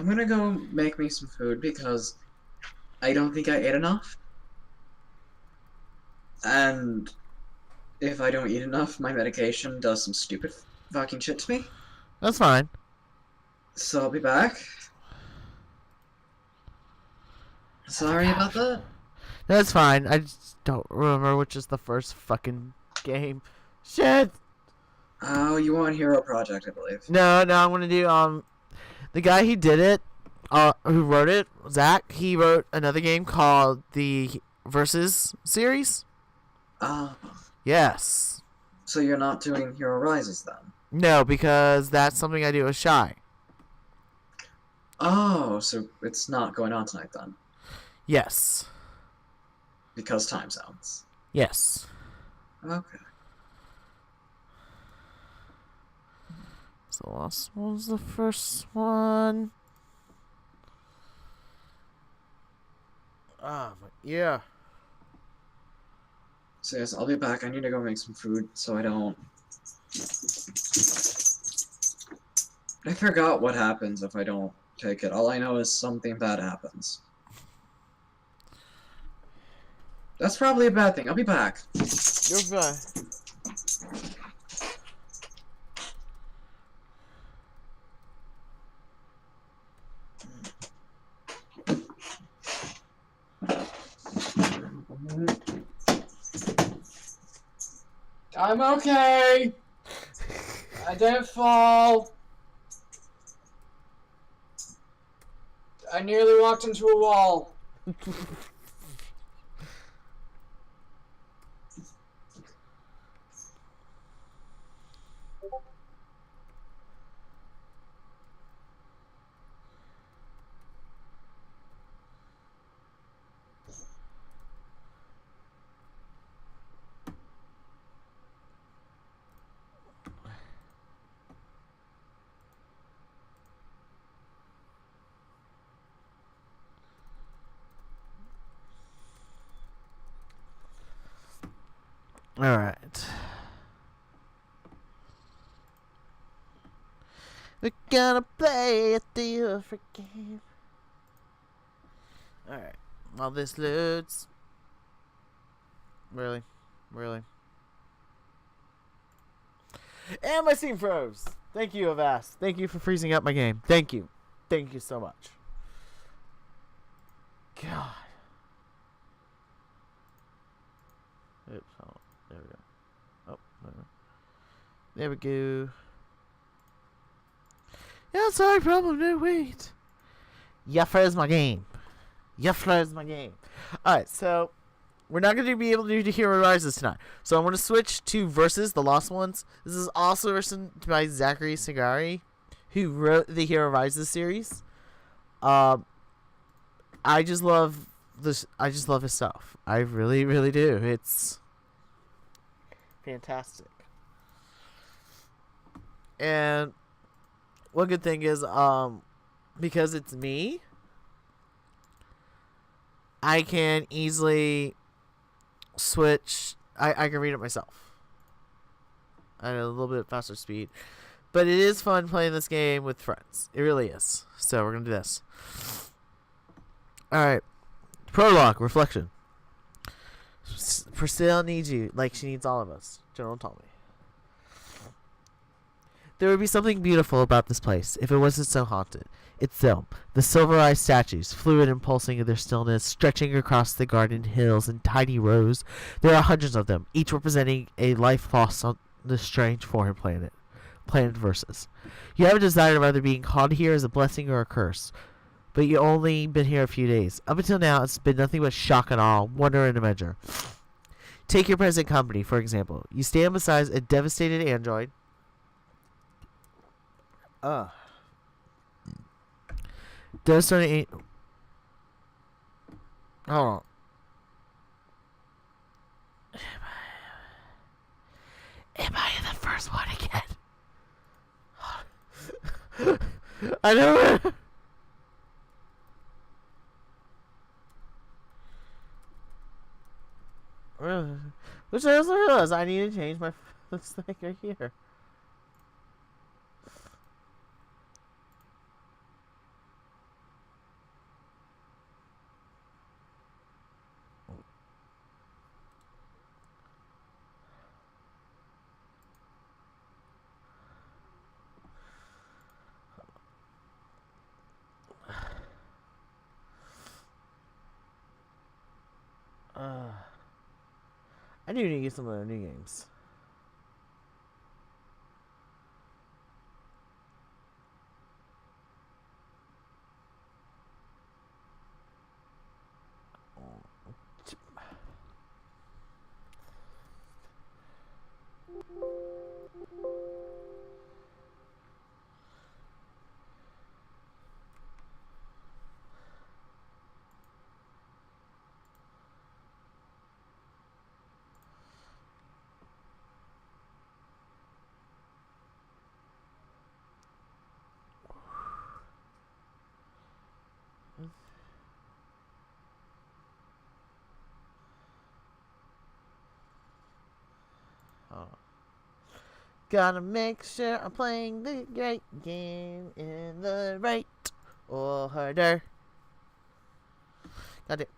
I'm gonna go make me some food because I don't think I ate enough. And if I don't eat enough, my medication does some stupid fucking shit to me. That's fine. So I'll be back. Sorry about that. That's fine. I just don't remember which is the first fucking game. Shit. Oh, you want Hero Project, I believe. No, I'm gonna do the guy who did it, who wrote it, Zach. He wrote another game called the Versus series. Oh, Yes. so you're not doing Hero Rises then? No, because that's something I do with Shy. Oh, so it's not going on tonight then? Yes. Because time zones. Yes. Okay. So the last one's the first one. Yeah. So yes, I'll be back. I need to go make some food so I don't... I forgot what happens if I don't take it. All I know is something bad happens. That's probably a bad thing. I'll be back. You're fine. I'm okay. I didn't fall. I nearly walked into a wall. Alright. We're gonna play a different game. Alright. While this loads. Really? And my Steam froze. Thank you, Avast. Thank you for freezing up my game. Thank you. Thank you so much. God. Oops. Oh, there we go. Oh, there we go. Yeah, sorry, problem. No, wait. You froze my game. Alright, so we're not going to be able to do Hero Rises tonight. So I'm going to switch to Versus, the Lost Ones. This is also written by Zachary Sagari, who wrote the Hero Rises series. I just love this. I just love his stuff. I really, really do. It's fantastic. And one good thing is, because it's me, I can easily switch. I can read it myself at a little bit faster speed. But it is fun playing this game with friends. It really is. So we're going to do this. Alright. Prologue, reflection. Priscilla needs you like she needs all of us. General told me. There would be something beautiful about this place if it wasn't so haunted. It's still. The silver-eyed statues, fluid and pulsing in their stillness, stretching across the garden hills in tiny rows. There are hundreds of them, each representing a life lost on this strange foreign planet. Planet Versus. You have a desire of either being called here as a blessing or a curse, but you've only been here a few days. Up until now, it's been nothing but shock and awe, wonder and a measure. Take your present company, for example. You stand beside a devastated android. Devastating. Hold on. Am I the first one again? I know. Which I also realized I need to change my this thing right here. I do need to get some of the new games. Gotta make sure I'm playing the right game in the right order. Got it.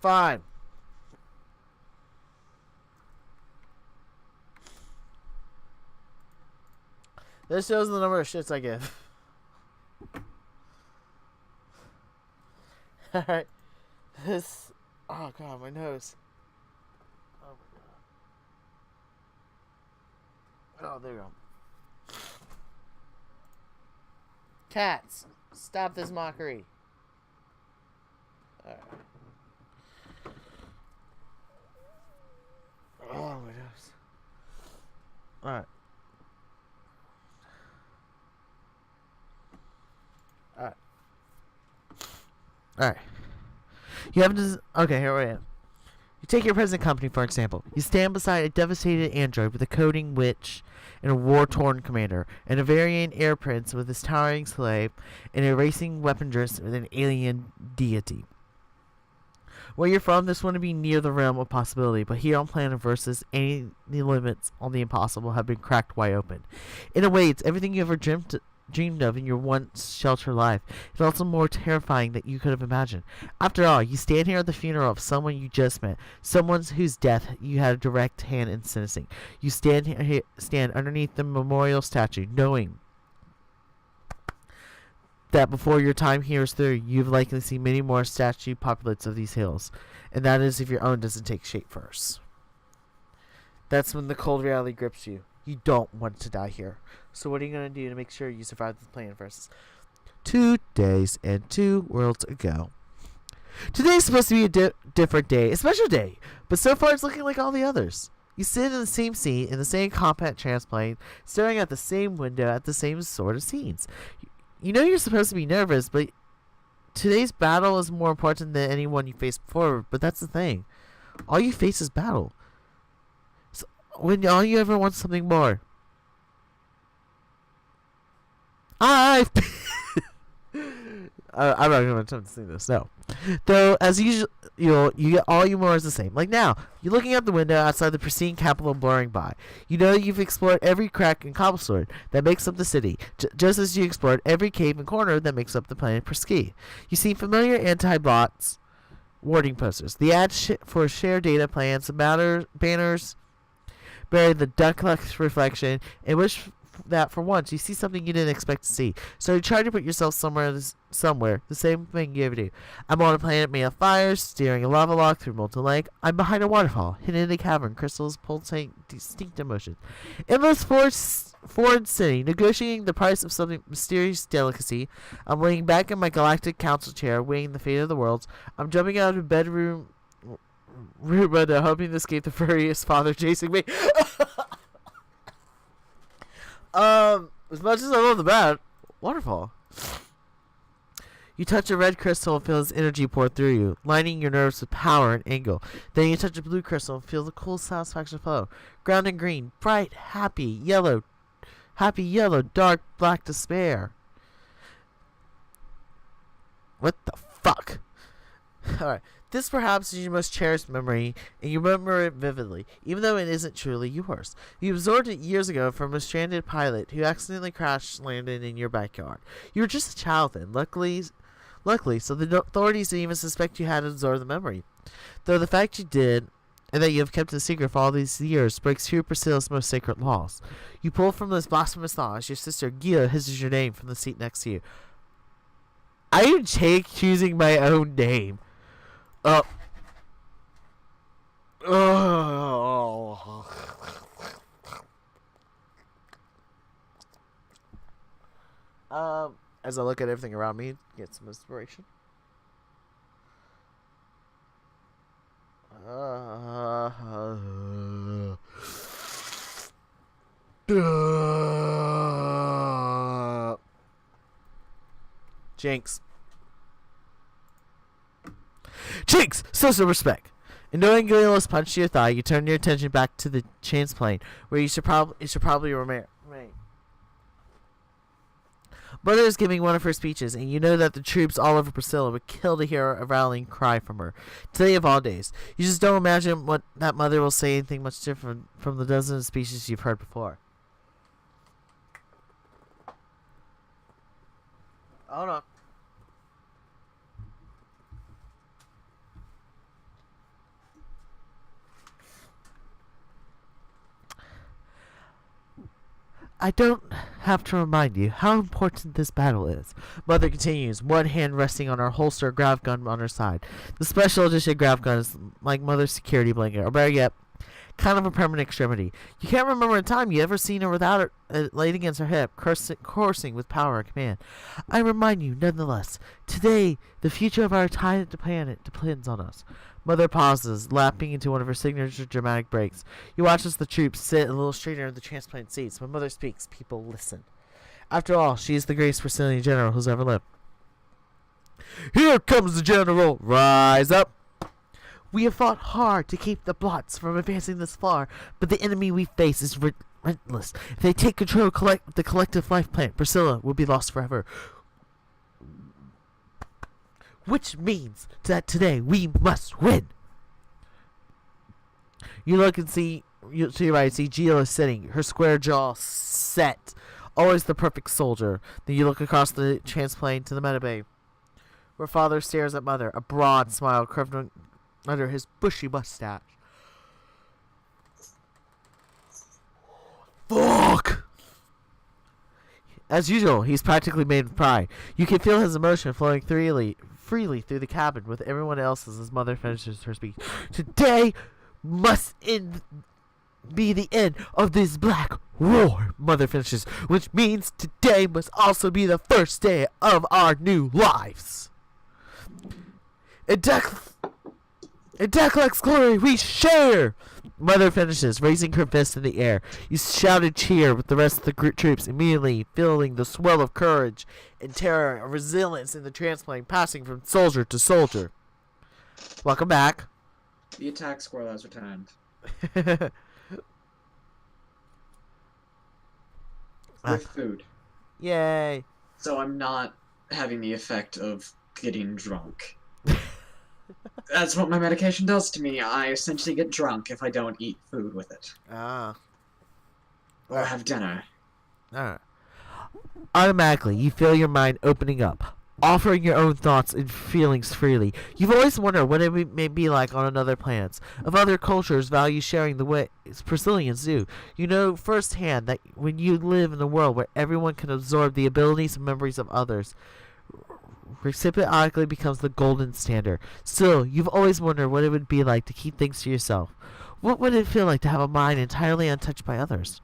Fine. This shows the number of shits I give. Alright. This. Oh god, my nose. Oh my god. Oh, there we go. Cats, stop this mockery. Alright. Oh my nose. Alright. Alright. Alright. You have to. Okay, here I am. You take your present company, for example. You stand beside a devastated android with a coding witch and a war-torn commander, and a Varian air prince with his towering slave, and a racing weaponist with an alien deity. Where you're from, this wouldn't be near the realm of possibility, but here on Planet Versus, any limits on the impossible have been cracked wide open. In a way, it's everything you ever dreamed of in your once sheltered life. It's also more terrifying than you could have imagined. After all, you stand here at the funeral of someone you just met, someone whose death you had a direct hand in sentencing. You stand underneath the memorial statue, knowing that before your time here is through, you've likely seen many more statue populates of these hills, and that is if your own doesn't take shape first. That's when the cold reality grips you. You don't want to die here. So what are you going to do to make sure you survive the Planet Versus? 2 days and 2 worlds ago. Today is supposed to be a different day, a special day, but so far it's looking like all the others. You sit in the same seat, in the same compact transplane, staring at the same window at the same sort of scenes. You know you're supposed to be nervous, but today's battle is more important than anyone you faced before. But that's the thing. All you face is battle. So when all you ever want something more. I'm not going to attempt to sing this, no. Though, as usual, you get all you more is the same. Like now, you're looking out the window outside the pristine capital blurring by. You know you've explored every crack and cobblestone that makes up the city, just as you explored every cave and corner that makes up the planet Presky. You see familiar anti-bots warning posters, the ads for share data plans, the banners bearing the duck-like reflection, and wish that for once you see something you didn't expect to see. So you try to put yourself somewhere, the same thing you ever do. I'm on a planet made of fires, steering a lava log through molten lake. I'm behind a waterfall, hidden in a cavern, crystals pulsate distinct emotion. Endless foreign city, negotiating the price of some mysterious delicacy. I'm laying back in my galactic council chair, weighing the fate of the worlds. I'm jumping out of bedroom window, hoping to escape the furious father chasing me. As much as I love the bat, waterfall. You touch a red crystal and feel its energy pour through you, lining your nerves with power and angle. Then you touch a blue crystal and feel the cool satisfaction flow. Ground and green, bright, happy yellow, dark, black despair. What the fuck? Alright. This perhaps is your most cherished memory, and you remember it vividly, even though it isn't truly yours. You absorbed it years ago from a stranded pilot who accidentally crash landed in your backyard. You were just a child then, luckily, so the authorities didn't even suspect you had absorbed the memory. Though the fact you did, and that you have kept it a secret for all these years, breaks few of Priscilla's most sacred laws. You pull from this blasphemous law as your sister Gia hisses your name from the seat next to you. I am choosing my own name. Oh. As I look at everything around me, get some inspiration. Jinx. Jinx! Social respect. And knowing Galeos punched your thigh, you turn your attention back to the chance plane, where it should probably remain. Mother is giving one of her speeches, and you know that the troops all over Priscilla would kill to hear a rallying cry from her. Today of all days. You just don't imagine what that mother will say anything much different from the dozens of speeches you've heard before. Hold on. I don't have to remind you how important this battle is. Mother continues, one hand resting on her holster grav gun on her side. The special edition grav gun is like Mother's security blanket, or better yet, kind of a permanent extremity. You can't remember a time you ever seen her without it laid against her hip, coursing with power and command. I remind you, nonetheless, today the future of our entire planet depends on us. Mother pauses, lapping into one of her signature dramatic breaks. You watch as the troops sit a little straighter in the transplant seats. When Mother speaks, people listen. After all, she is the greatest Brazilian general who's ever lived. Here comes the general! Rise up! We have fought hard to keep the Blots from advancing this far, but the enemy we face is relentless. If they take control of the collective life plant, Priscilla will be lost forever. Which means that today we must win. You look and see, to your right, see Gila sitting, her square jaw set, always the perfect soldier. Then you look across the transplane to the medibay, where Father stares at Mother, a broad smile curved under his bushy mustache. Fuck! As usual, he's practically made with pride. You can feel his emotion flowing freely through the cabin with everyone else as his mother finishes her speech. Today must be the end of this black war, Mother finishes, which means today must also be the first day of our new lives. In Declex's glory we share! Mother finishes, raising her fist in the air. You shout and cheer with the rest of the troops, immediately feeling the swell of courage and terror and resilience in the transplant passing from soldier to soldier. Welcome back. The attack squirrel has returned. With food. Yay. So I'm not having the effect of getting drunk. That's what my medication does to me. I essentially get drunk if I don't eat food with it. Ah. Or have dinner. Alright. Automatically, you feel your mind opening up, offering your own thoughts and feelings freely. You've always wondered what it may be like on another planets. If other cultures value sharing the way Brazilians do. You know firsthand that when you live in a world where everyone can absorb the abilities and memories of others, reciprocity becomes the golden standard. Still, you've always wondered what it would be like to keep things to yourself. What would it feel like to have a mind entirely untouched by others?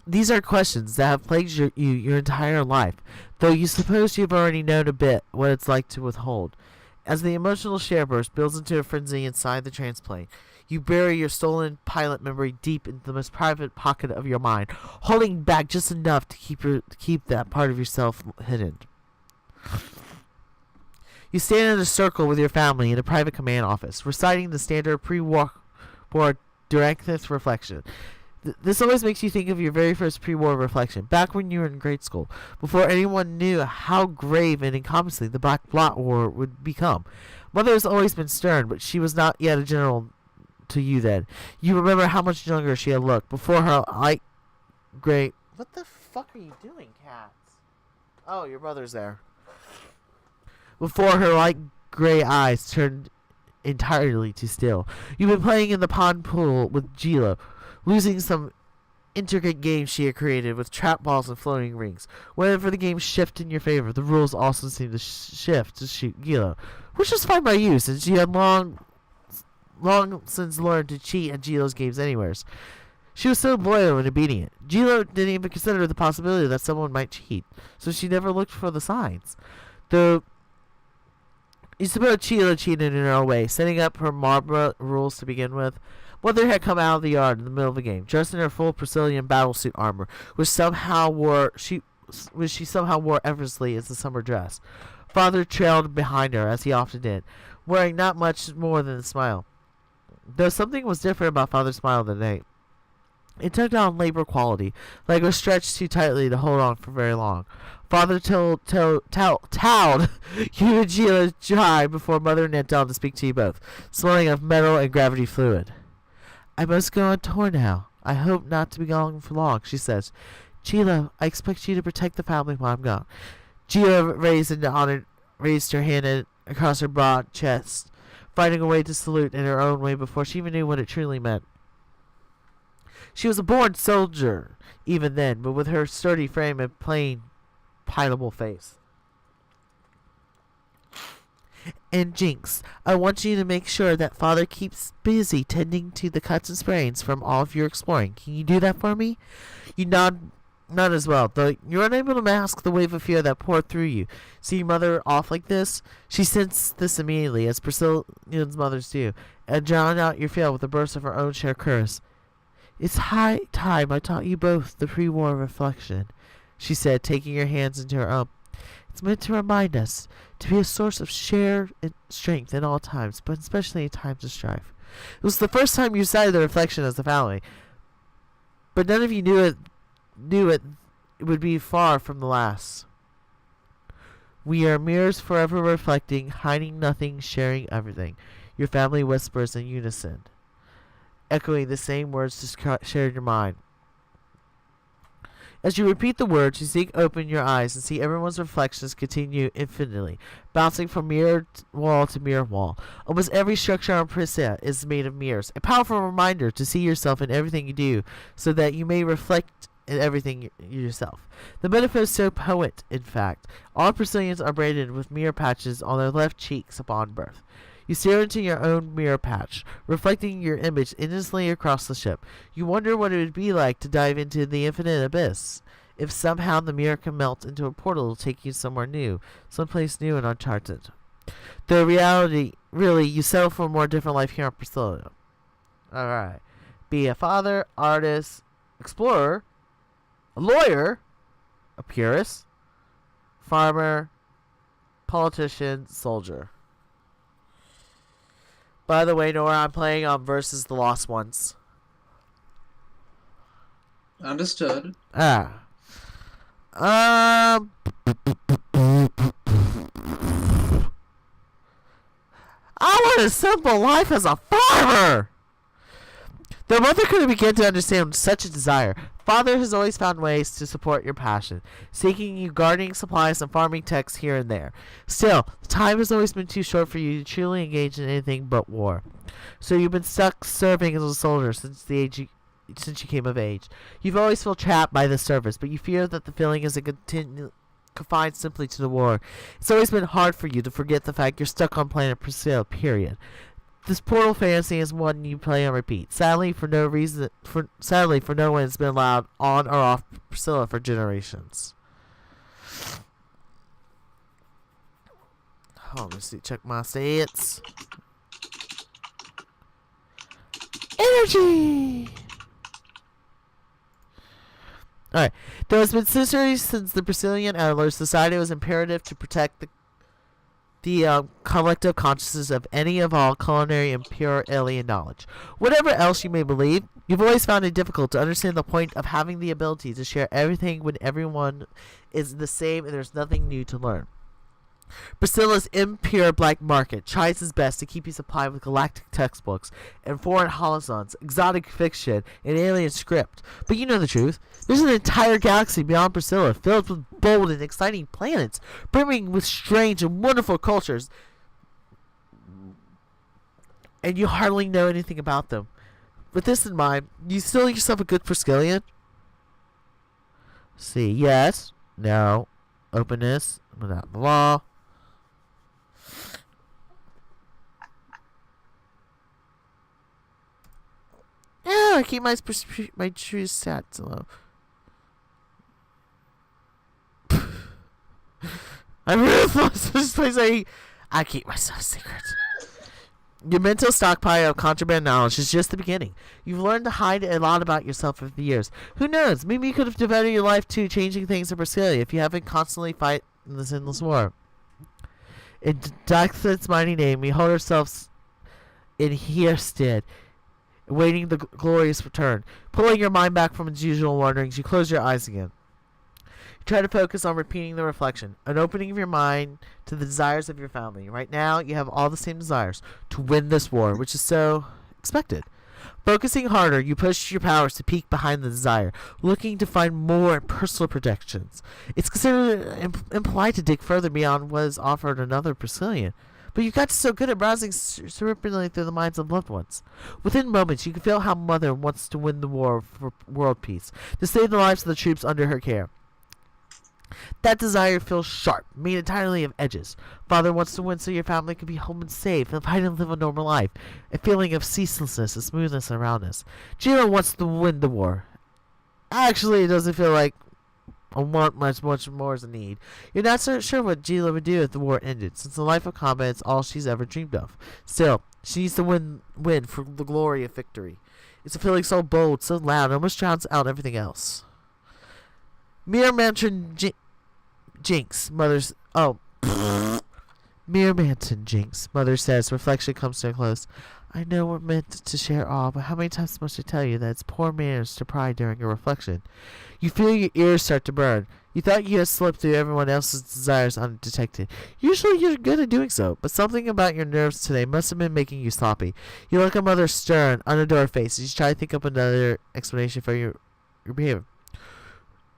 These are questions that have plagued your entire life, though you suppose you've already known a bit what it's like to withhold. As the emotional share burst builds into a frenzy inside the transplane, you bury your stolen pilot memory deep into the most private pocket of your mind, holding back just enough to keep that part of yourself hidden. You stand in a circle with your family in a private command office, reciting the standard pre-war directness reflection. This always makes you think of your very first pre-war reflection, back when you were in grade school, before anyone knew how grave and incompetent the Black Blot War would become. Mother has always been stern, but she was not yet a general to you then. You remember how much younger she had looked before her light gray. What the fuck are you doing, cats? Oh, your brother's there. Before her light gray eyes turned entirely to steel. You've been playing in the pond pool with Gila, losing some intricate games she had created with trap balls and floating rings. Whenever the games shift in your favor, the rules also seem to shift to shoot Gila, which is fine by you, since you had long since learned to cheat at Gila's games anyways. She was so loyal and obedient. Gila didn't even consider the possibility that someone might cheat, so she never looked for the signs. Though you suppose Gila cheated in her own way, setting up her Marbra rules to begin with. Mother had come out of the yard in the middle of the game, dressed in her full Brazilian battlesuit armor, which she somehow wore effortlessly as a summer dress. Father trailed behind her, as he often did, wearing not much more than a smile. Though something was different about Father's smile that night. It took on labor quality, like it was stretched too tightly to hold on for very long. Father towed you and Gila dry before Mother knelt down to speak to you both, smelling of metal and gravity fluid. I must go on tour now. I hope not to be gone for long, she says. Gila, I expect you to protect the family while I'm gone. Gila raised her hand across her broad chest, finding a way to salute in her own way before she even knew what it truly meant. She was a born soldier, even then, but with her sturdy frame and plain, pilotable face. And Jinx, I want you to make sure that Father keeps busy tending to the cuts and sprains from all of your exploring. Can you do that for me? You nod as well, though you're unable to mask the wave of fear that poured through you. See your mother off like this? She sensed this immediately, as Brazilian mothers do, and drowned out your fear with a burst of her own sheer curse. It's high time I taught you both the pre-war reflection, she said, taking your hands into her own. It's meant to remind us to be a source of shared strength in all times, but especially in times of strife. It was the first time you cited the reflection as a family, but none of you knew it would be far from the last. We are mirrors forever reflecting, hiding nothing, sharing everything. Your family whispers in unison, echoing the same words to share your mind. As you repeat the words, you seek open your eyes and see everyone's reflections continue infinitely, bouncing from mirror wall to mirror wall. Almost every structure on Priscilla is made of mirrors, a powerful reminder to see yourself in everything you do, so that you may reflect in everything yourself. The metaphor is so potent, in fact. All Brazilians are braided with mirror patches on their left cheeks upon birth. You stare into your own mirror patch, reflecting your image endlessly across the ship. You wonder what it would be like to dive into the infinite abyss, if somehow the mirror can melt into a portal to take you somewhere new, someplace new and uncharted. The reality, really, you settle for a more different life here on Priscilla. Alright. Be a father, artist, explorer, a lawyer, a purist, farmer, politician, soldier. By the way, Nora, I'm playing on Versus the Lost Ones. Understood. I want a simple life as a farmer! Though Mother couldn't begin to understand such a desire, Father has always found ways to support your passion, seeking you gardening supplies and farming techs here and there. Still, time has always been too short for you to truly engage in anything but war. So you've been stuck serving as a soldier since you came of age. You've always felt trapped by the service, but you fear that the feeling isn't confined simply to the war. It's always been hard for you to forget the fact you're stuck on planet Priscilla, period. This portal fantasy is one you play on repeat. Sadly, for no one has been allowed on or off Priscilla for generations. Oh, let me see. Check my stats. Energy. Alright. Though it's been centuries since the Brazilian Adler, society was imperative to protect the the collective consciousness of any of all culinary and pure alien knowledge. Whatever else you may believe, you've always found it difficult to understand the point of having the ability to share everything when everyone is the same and there's nothing new to learn. Priscilla's impure black market tries his best to keep you supplied with galactic textbooks and foreign holozons, exotic fiction, and alien script. But you know the truth. There's an entire galaxy beyond Priscilla, filled with bold and exciting planets, brimming with strange and wonderful cultures, and you hardly know anything about them. With this in mind, you still yourself a good Priscillian? See, yes, no, openness, without the law. Yeah, I keep my true stats low. I'm ruthless. This place I keep myself secret. Your mental stockpile of contraband knowledge is just the beginning. You've learned to hide a lot about yourself over the years. Who knows? Maybe you could have devoted your life to changing things in Priscilla if you haven't constantly fight in this endless war. In Daxit's mighty name, we hold ourselves in here stead, waiting the glorious return. Pulling your mind back from its usual wanderings, you close your eyes again. You try to focus on repeating the reflection, an opening of your mind to the desires of your family. Right now, you have all the same desires, to win this war, which is so expected. Focusing harder, you push your powers to peek behind the desire, looking to find more personal projections. It's considered impolite to dig further beyond what is offered another Priscillian. But you got so good at browsing surreptitiously through the minds of loved ones. Within moments, you can feel how Mother wants to win the war for world peace, to save the lives of the troops under her care. That desire feels sharp, made entirely of edges. Father wants to win so your family can be home and safe and fight and live a normal life. A feeling of ceaselessness and smoothness around us. Gila wants to win the war. Actually, it doesn't feel like a want much more as a need. You're not so sure what Gila would do if the war ended, since the life of combat is all she's ever dreamed of. Still, she needs to win for the glory of victory. It's a feeling so bold, so loud, it almost drowns out everything else. Mere Mansion Jinx, Mother's... Oh. Mere Mansion Jinx, Mother says. Reflection comes to a close. I know we're meant to share all, but how many times must I tell you that it's poor manners to pry during a reflection? You feel your ears start to burn. You thought you had slipped through everyone else's desires undetected. Usually you're good at doing so, but something about your nerves today must have been making you sloppy. You look at Mother's stern, unadored face as you try to think up another explanation for your behavior.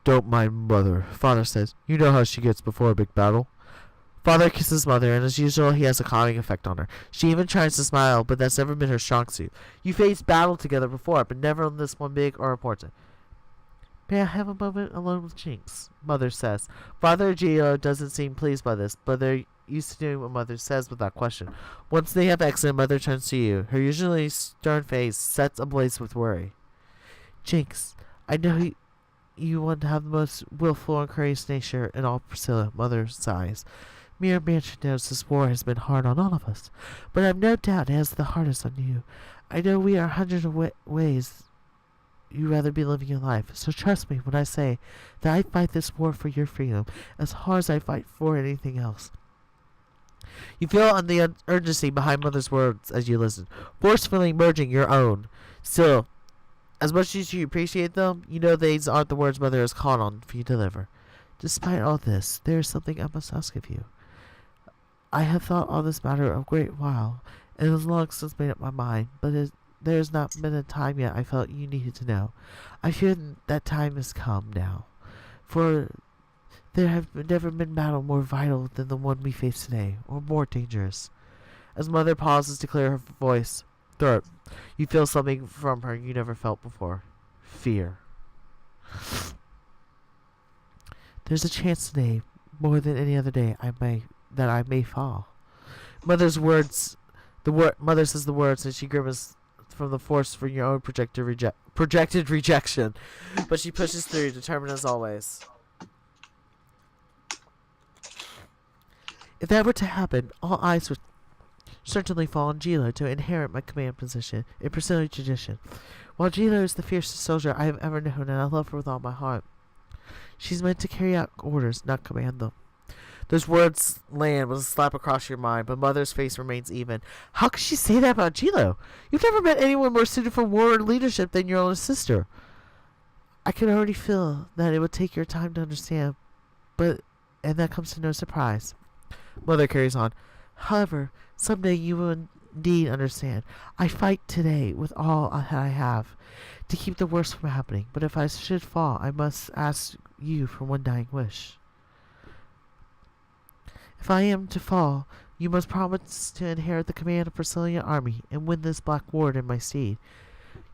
Don't mind Mother, Father says. You know how she gets before a big battle. Father kisses Mother, and as usual, he has a calming effect on her. She even tries to smile, but that's never been her strong suit. You faced battle together before, but never on this one big or important. May I have a moment alone with Jinx? Mother says. Father Gio doesn't seem pleased by this, but they're used to doing what Mother says without question. Once they have exited, Mother turns to you. Her usually stern face sets ablaze with worry. Jinx, I know you want to have the most willful and courageous nature in all Priscilla, Mother sighs. Mere Mansion knows this war has been hard on all of us, but I've no doubt it has the hardest on you. I know we are hundreds of ways you'd rather be living your life, so trust me when I say that I fight this war for your freedom as hard as I fight for anything else. You feel on the urgency behind Mother's words as you listen, forcefully merging your own. Still, as much as you appreciate them, you know these aren't the words Mother has called on for you to deliver. Despite all this, there is something I must ask of you. I have thought on this matter a great while, and it has long since made up my mind, but there has not been a time yet I felt you needed to know. I fear that time has come now, for there have never been battle more vital than the one we face today, or more dangerous. As Mother pauses to clear her throat, you feel something from her you never felt before. Fear. There's a chance today, more than any other day, that I may fall. Mother says the words, and she grimaces from the force for your own projected rejection. But she pushes through, determined as always. If that were to happen, all eyes would certainly fall on Gila to inherit my command position in Priscilla tradition. While Gila is the fiercest soldier I have ever known, and I love her with all my heart, she's meant to carry out orders, not command them. Those words land with a slap across your mind, but Mother's face remains even. How could she say that about Gilo? You've never met anyone more suited for war and leadership than your older sister. I can already feel that it would take your time to understand, and that comes to no surprise. Mother carries on. However, someday you will indeed understand. I fight today with all that I have to keep the worst from happening, but if I should fall, I must ask you for one dying wish. If I am to fall, you must promise to inherit the command of Brazilian army and win this black ward in my stead.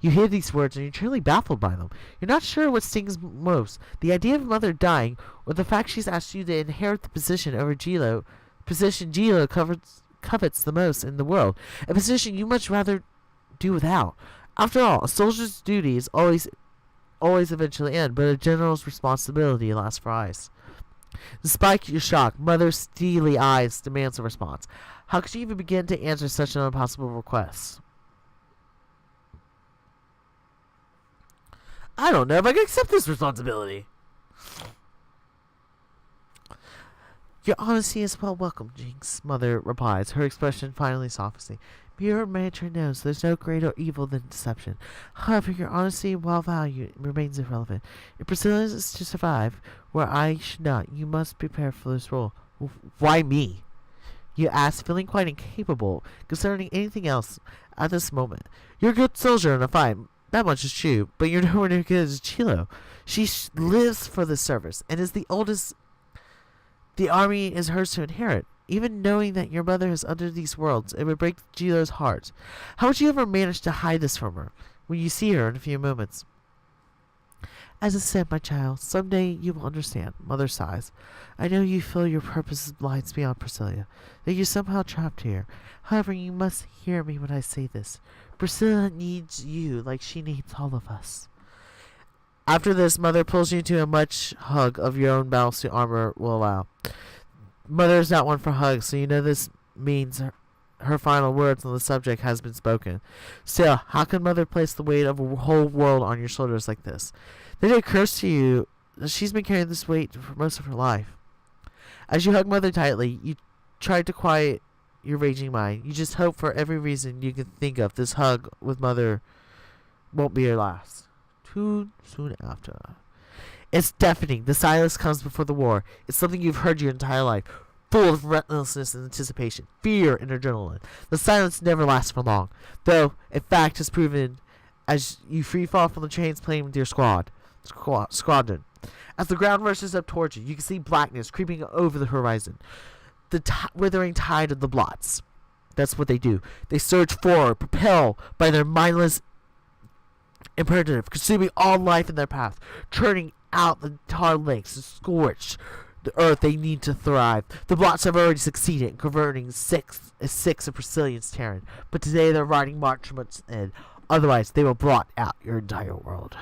You hear these words and you're truly baffled by them. You're not sure what stings most, the idea of Mother dying, or the fact she's asked you to inherit the position Gilo covets the most in the world, a position you much rather do without. After all, a soldier's duties always eventually end, but a general's responsibility lasts for eyes. Despite your shock, Mother's steely eyes demands a response. How could you even begin to answer such an impossible request? I don't know if I can accept this responsibility. Your honesty is well welcome, Jinx, Mother replies, her expression finally softening. Your manager knows there's no greater evil than deception. However, your honesty, while valued, remains irrelevant. If Priscilla is to survive, where I should not, you must prepare for this role. Why me? You ask, feeling quite incapable concerning anything else at this moment. You're a good soldier in a fight, that much is true, but you're nowhere near good as Chilo. She lives for this service, and is the oldest. The army is hers to inherit. Even knowing that your mother has uttered these words, it would break Gilo's heart. How would you ever manage to hide this from her when you see her in a few moments? As I said, my child, someday you will understand. Mother sighs. I know you feel your purpose lies beyond Priscilla, that you're somehow trapped here. However, you must hear me when I say this. Priscilla needs you like she needs all of us. After this, Mother pulls you into a much hug of your own battlesuit armor will allow. Mother is not one for hugs, so you know this means her final words on the subject has been spoken. Still, how can Mother place the weight of a whole world on your shoulders like this? Then it occurs to you that she's been carrying this weight for most of her life. As you hug Mother tightly, you try to quiet your raging mind. You just hope for every reason you can think of this hug with Mother won't be your last. Too soon after. It's deafening. The silence comes before the war. It's something you've heard your entire life, full of restlessness and anticipation, fear and adrenaline. The silence never lasts for long, though, in fact, has proven as you free fall from the trains playing with your squadron. As the ground rushes up towards you, you can see blackness creeping over the horizon. The withering tide of the blots. That's what they do. They surge forward, propelled by their mindless imperative, consuming all life in their path, churning out the tar lakes to scorch the earth they need to thrive. The blots have already succeeded in converting six of Brazilians' terran, but today they're riding Marchmont's end. Otherwise, they will blot out your entire world.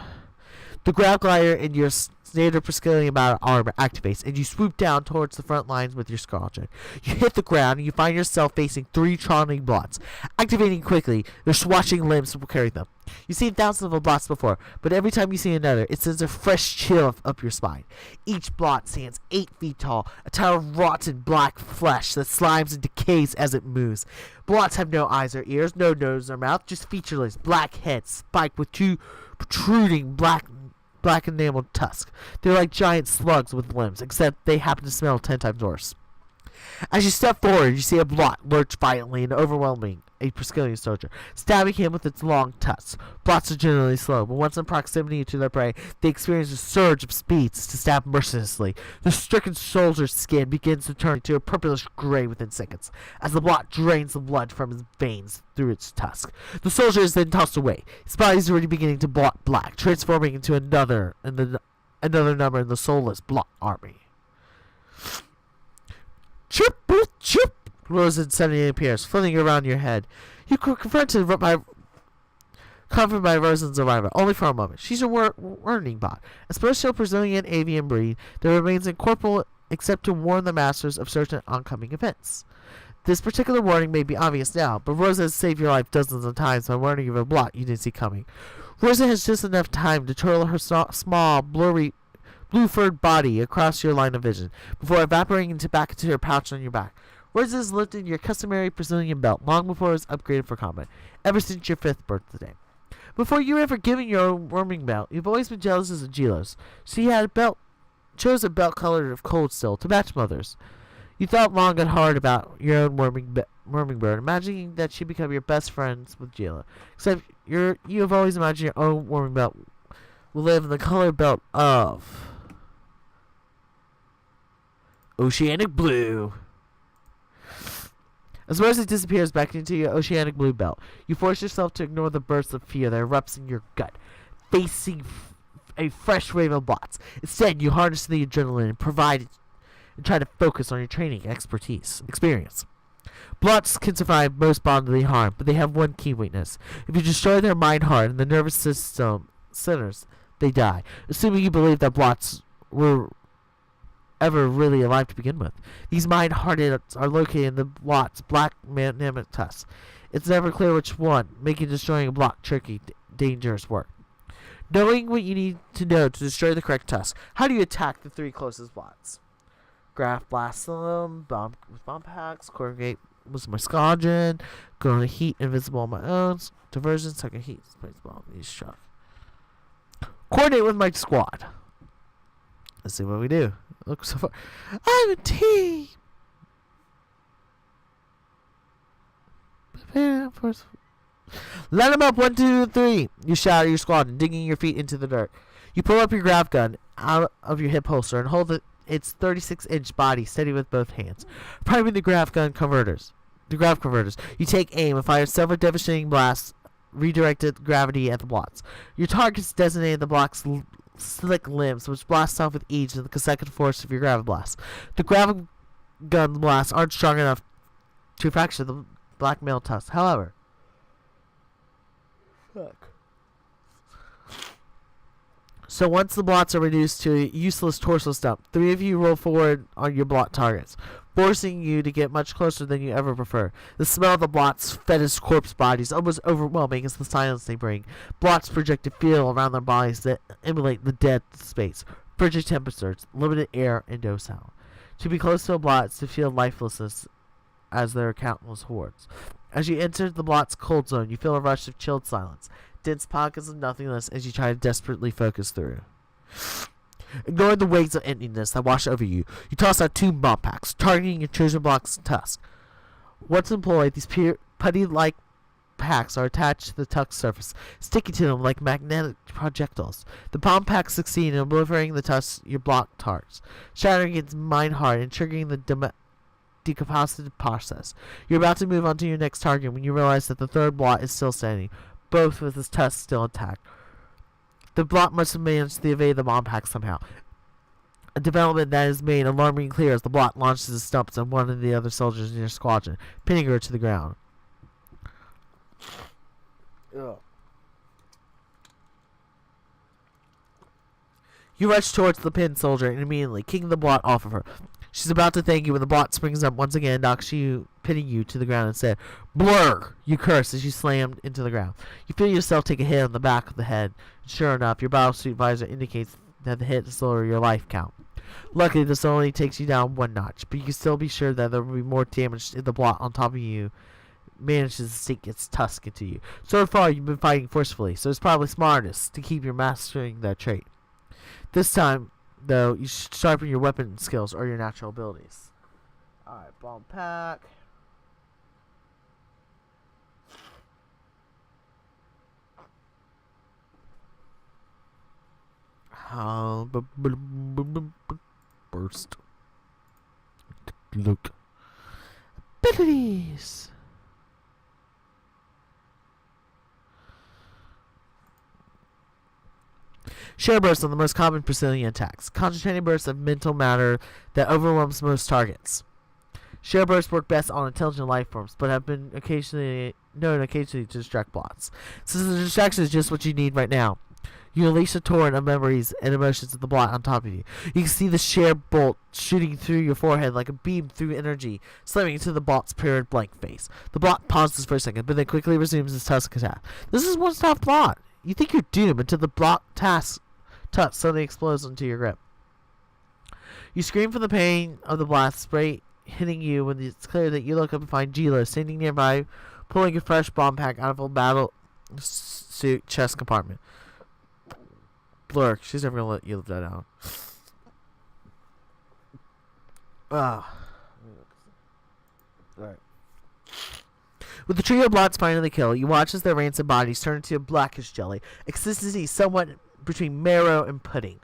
The ground glider in your standard Brazilian battle armor activates, and you swoop down towards the front lines with your squadron. You hit the ground, and you find yourself facing 3 trotting blots. Activating quickly, their swashing limbs will carry them. You've seen thousands of blots before, but every time you see another, it sends a fresh chill up your spine. Each blot stands 8 feet tall, a tower of rotten black flesh that slimes and decays as it moves. Blots have no eyes or ears, no nose or mouth, just featureless black heads spiked with 2 protruding black enameled tusks. They're like giant slugs with limbs, except they happen to smell 10 times worse. As you step forward, you see a blot lurch violently and overwhelming a Brazilian soldier, stabbing him with its long tusks. Blots are generally slow, but once in proximity to their prey, they experience a surge of speeds to stab mercilessly. The stricken soldier's skin begins to turn to a purplish gray within seconds, as the blot drains the blood from his veins through its tusk. The soldier is then tossed away. His body is already beginning to blot black, transforming into another number in the soulless blot army. Chip, chip! Rosen suddenly appears, flitting around your head. You are confronted by Rosen's arrival, only for a moment. She's a warning bot, a special Brazilian avian breed that remains incorporeal except to warn the masters of certain oncoming events. This particular warning may be obvious now, but Rosa has saved your life dozens of times by warning you of a blot you didn't see coming. Rosa has just enough time to twirl her small, blurry blue-furred body across your line of vision, before evaporating back into your pouch on your back. Roses lifted your customary Brazilian belt long before it was upgraded for combat, ever since your 5th birthday. Before you were ever given your own warming belt, you've always been jealous of Gilo's. She had a belt, chose a belt color of cold steel to match Mother's. You thought long and hard about your own warming bird, imagining that she'd become your best friends with Gilo. Except you have always imagined your own warming belt will live in the color belt of oceanic blue. As Rosie disappears back into your oceanic blue belt, you force yourself to ignore the bursts of fear that erupts in your gut, facing a fresh wave of blots. Instead, you harness the adrenaline and try to focus on your training experience. Blots can survive most bodily harm, but they have one key weakness. If you destroy their mind, heart, and the nervous system centers, they die. Assuming you believe that blots were ever really alive to begin with. These mind-hearted are located in the blot's black magnetic tusks. It's never clear which one, making destroying a blot tricky, dangerous work. Knowing what you need to know to destroy the correct tusk, how do you attack the 3 closest blots? Graph blast them, with bomb packs, coordinate with my squadron, go on a heat invisible on my own, diversion, second heat, space bomb, these struck. Coordinate with my squad. Let's see what we do. Look so far. I'm a team. Let them up, 1, 2, 3. You shout at your squadron, digging your feet into the dirt. You pull up your grav gun out of your hip holster and hold its 36-inch body steady with both hands, priming the grav converters. You take aim and fire several devastating blasts, redirected gravity at the blots. Your targets designated the block's slick limbs, which blast off with each in the consecutive force of your grav blast. The grav gun blasts aren't strong enough to fracture the black male tusk. However, so once the blots are reduced to a useless torso stump, 3 of you roll forward on your blot targets, forcing you to get much closer than you ever prefer. The smell of the blots' fetish corpse bodies almost overwhelming as the silence they bring. Blots project a feel around their bodies that emulate the dead space, frigid temperatures, limited air, and no sound. To be close to a blot is to feel lifelessness as there are countless hordes. As you enter the blot's cold zone, you feel a rush of chilled silence, dense pockets of nothingness as you try to desperately focus through. Ignoring the waves of emptiness that wash over you, you toss out 2 bomb packs, targeting your chosen block's tusk. Once employed, these putty-like packs are attached to the tusk's surface, sticking to them like magnetic projectiles. The bomb packs succeed in obliterating the tusk your block targets, shattering its mind heart and triggering the decompositive process. You're about to move on to your next target when you realize that the 3rd blot is still standing, both with his tusk still intact. The blot must have managed to evade the bomb pack somehow. A development that is made alarmingly clear as the blot launches its stumps on one of the other soldiers in your squadron, pinning her to the ground. Ugh. You rush towards the pinned soldier and immediately kicking the blot off of her. She's about to thank you when the blot springs up once again, knocks you, pinning you to the ground instead. Blur! You curse as you slammed into the ground. You feel yourself take a hit on the back of the head. And sure enough, your battlesuit visor indicates that the hit is lower your life count. Luckily, this only takes you down 1 notch, but you can still be sure that there will be more damage if the blot on top of you manages to sink its tusk into you. So far, you've been fighting forcefully, so it's probably smartest to keep your mastering that trait. This time, though, you should sharpen your weapon skills or your natural abilities. Alright, bomb pack. Burst. Look. Abilities. Share bursts are the most common Brazilian attacks, concentrated bursts of mental matter that overwhelms most targets. Share bursts work best on intelligent life forms, but have been known occasionally to distract blots. Since the distraction is just what you need right now, you unleash a torrent of memories and emotions of the blot on top of you. You can see the share bolt shooting through your forehead like a beam through energy, slamming into the blot's paired blank face. The blot pauses for a second, but then quickly resumes its tusk attack. This is one-stop blot. You think you're doomed until the blot tusk suddenly explodes into your grip. You scream from the pain of the blast spray hitting you when it's clear that you look up and find Gila standing nearby, pulling a fresh bomb pack out of a battle suit chest compartment. Blurk, she's never gonna let you live that out. Alright. With the trio of Blots finally killed, you watch as their rancid bodies turn into a blackish jelly, a consistency somewhat between marrow and pudding.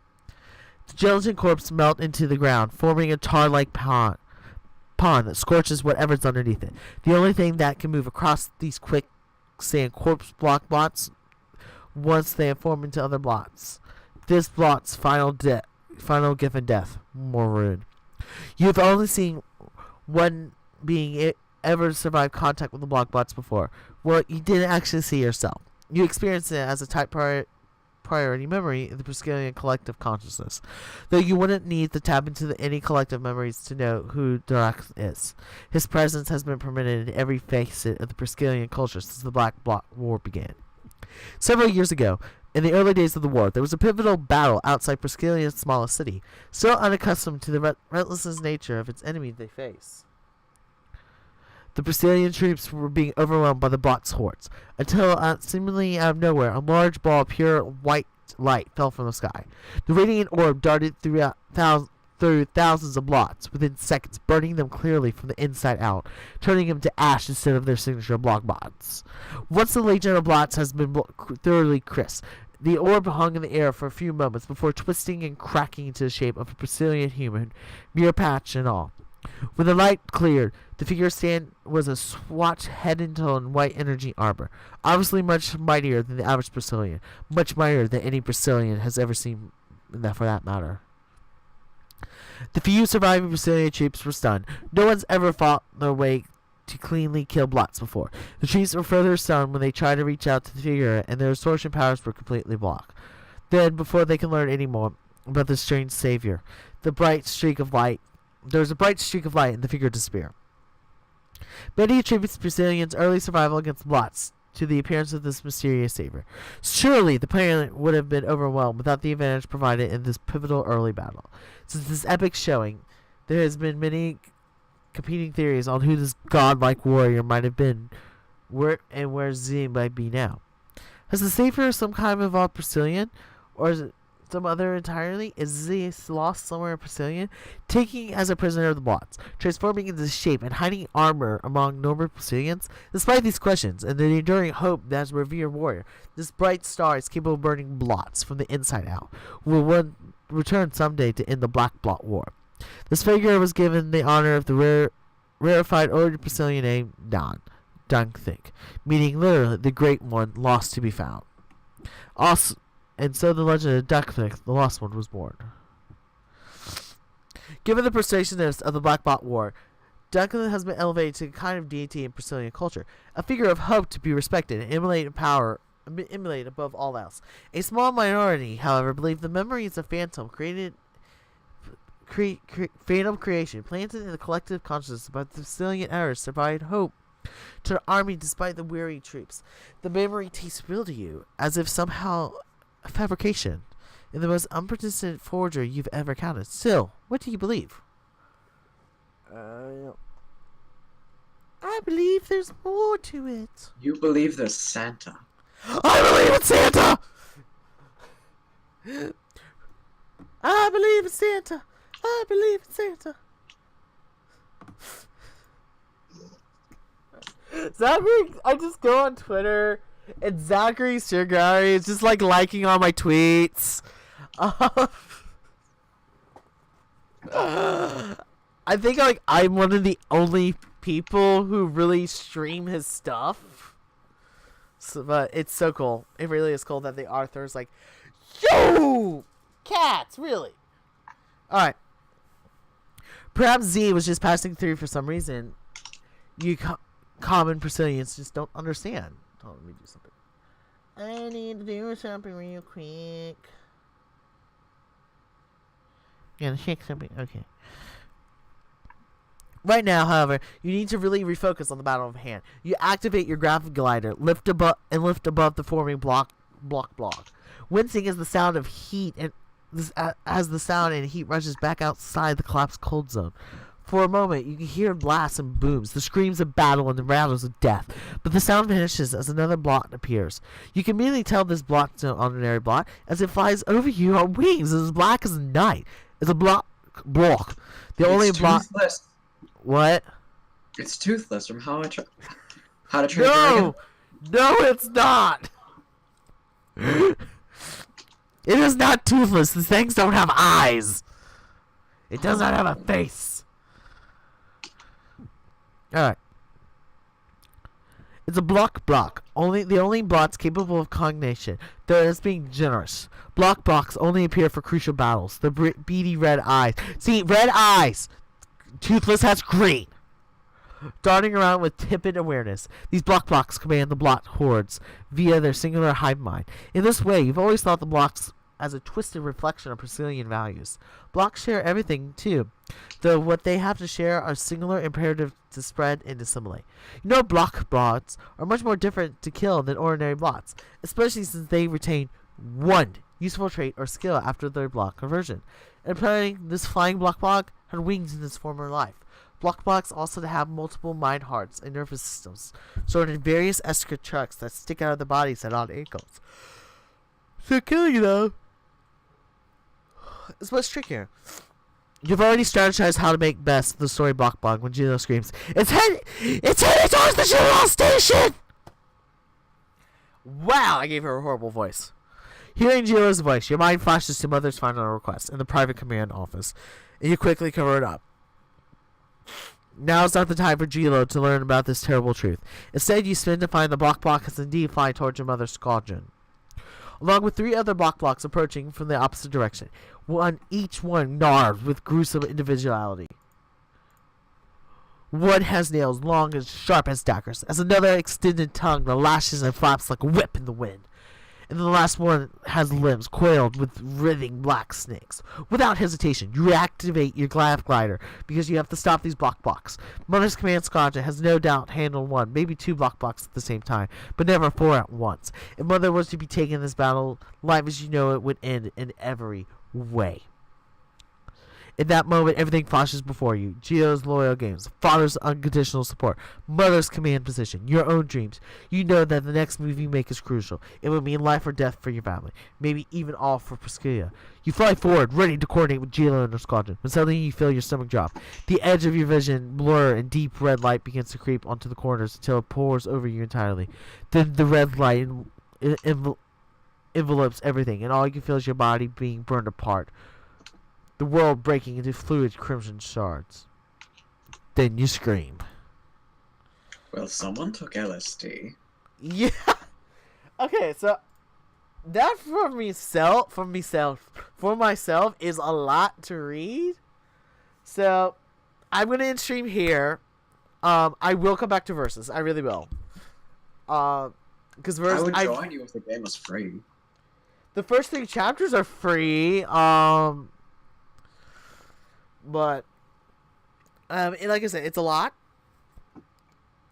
The gelatin corpse melt into the ground, forming a tar-like pond that scorches whatever's underneath it. The only thing that can move across these quicksand corpse blots once they have formed into other blots. This blot's final gift and death. More rude. You have only seen one being ever survive contact with the block bots before. Well, you didn't actually see yourself. You experienced it as a type priority memory in the Priscillian collective consciousness, though you wouldn't need to tap into any collective memories to know who Dirac is. His presence has been permitted in every facet of the Priscillian culture since the Black Blot War began. Several years ago, in the early days of the war, there was a pivotal battle outside Priscillian's smallest city, still unaccustomed to the relentless nature of its enemy they face. The Priscillian troops were being overwhelmed by the Blot's hordes, until, seemingly out of nowhere, a large ball of pure white light fell from the sky. The radiant orb darted through thousands of Blots within seconds, burning them clearly from the inside out, turning them to ash instead of their signature block bots. Once the Legion of Blots has been thoroughly crisp, the orb hung in the air for a few moments before twisting and cracking into the shape of a Priscillian human, mere patch and all. When the light cleared, the figure was a swatch head-and-tone white energy armor, obviously much mightier than the average Priscillian, much mightier than any Priscillian has ever seen, for that matter. The few surviving Priscillian troops were stunned. No one's ever fought their way to cleanly kill Blots before. The troops were further stunned when they tried to reach out to the figure, and their absorption powers were completely blocked. Then, before they can learn any more about the strange savior, there was a bright streak of light, and the figure disappeared. Many attributes Priscillian's early survival against Blots to the appearance of this mysterious savior. Surely the planet would have been overwhelmed without the advantage provided in this pivotal early battle. Since this epic showing, there has been many competing theories on who this godlike warrior might have been, where Z might be now. Has the savior some kind of evolved Priscillian, or is it some other entirely? Is Z lost somewhere in Priscillian, taking as a prisoner of the Blots, transforming into shape and hiding armor among normal Priscillians? Despite these questions and the enduring hope that as a revered warrior, this bright star is capable of burning Blots from the inside out, will return someday to end the Black Blot War. This figure was given the honor of the rarefied older Priscillian name Dunkthik, meaning literally the Great One lost to be found. Also, and so the legend of Dunkthik, the Lost One, was born. Given the persuasiveness of the Black Blot War, Dunkthik has been elevated to a kind of deity in Priscillian culture, a figure of hope to be respected and emulated above all else. A small minority, however, believe the memory is a phantom phantom creation planted in the collective consciousness by the Priscillian errors to provide hope to the army despite the weary troops. The memory tastes real to you, as if somehow a fabrication, in the most unprecedented forgery you've ever counted. Still, what do you believe? I believe there's more to it. You believe there's Santa. I believe in Santa! I believe in Santa! I believe in Santa! Zachary, I just go on Twitter and Zachary Sirgari is just like liking all my tweets. I think like I'm one of the only people who really stream his stuff. So, but it's so cool. It really is cool that the Arthur's like, yo, cats, really. All right. Perhaps Z was just passing through for some reason. You common Priscillians just don't understand. Oh, let me do something. I need to do something real quick. Yeah, shake something. Okay. Right now, however, you need to really refocus on the battle of hand. You activate your graphic glider, lift above the forming block. Wincing is the sound of heat and as the sound and heat rushes back outside the collapsed cold zone. For a moment, you can hear blasts and booms, the screams of battle and the rattles of death, but the sound vanishes as another blot appears. You can immediately tell this blot is no ordinary blot, as it flies over you on wings as black as night. It's a block. The only blot. Toothless. What? It's toothless from How to Train Your No! No, it's not! It is not toothless. The things don't have eyes. It does not have a face. Alright. It's a block. The only blots capable of cognition. There is being generous. Blocks only appear for crucial battles. The beady red eyes. See, red eyes! Toothless has green. Darting around with tepid awareness, these blocks command the blot hordes via their singular hive mind. In this way, you've always thought the blocks as a twisted reflection of Brazilian values. Blocks share everything, too, though what they have to share are singular imperative to spread and assimilate. You know, blots are much more different to kill than ordinary blots, especially since they retain one useful trait or skill after their block conversion. And apparently, this flying block had wings in its former life. Blocks also have multiple mind hearts and nervous systems, stored in various esca trucks that stick out of their bodies at odd angles. So killing them is much trickier. You've already strategized how to make best of the story block when Gino screams, It's headed towards the general station! Wow, I gave her a horrible voice. Hearing Gilo's voice, your mind flashes to Mother's final request in the private command office, and you quickly cover it up. Now's not the time for Gilo to learn about this terrible truth. Instead, you spin to find the block has indeed flying towards your mother's squadron, along with 3 other blocks approaching from the opposite direction, each one gnarled with gruesome individuality. One has nails long and sharp as daggers, as another extended tongue that lashes and flaps like a whip in the wind. And the last one has limbs coiled with writhing black snakes. Without hesitation, you reactivate your glide glider because you have to stop these blocks. Mother's command squadron has no doubt handled 1, maybe 2 blocks at the same time, but never 4 at once. If Mother was to be taken in this battle, life as you know it would end in every way. In that moment, everything flashes before you. Gio's loyal games, father's unconditional support, mother's command position, your own dreams. You know that the next move you make is crucial. It would mean life or death for your family, maybe even all for Priscilla. You fly forward, ready to coordinate with Gio and her squadron, when suddenly you feel your stomach drop. The edge of your vision blur and deep red light begins to creep onto the corners until it pours over you entirely. Then the red light envelopes everything, and all you can feel is your body being burned apart. The world breaking into fluid crimson shards. Then you scream. Well, someone took LSD. Yeah. Okay, so that for myself is a lot to read. So I'm gonna end stream here. I will come back to Versus. I really will. Because I would join you if the game was free. The first 3 chapters are free. But, like I said, it's a lot.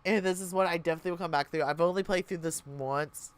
And this is what I definitely will come back through. I've only played through this once.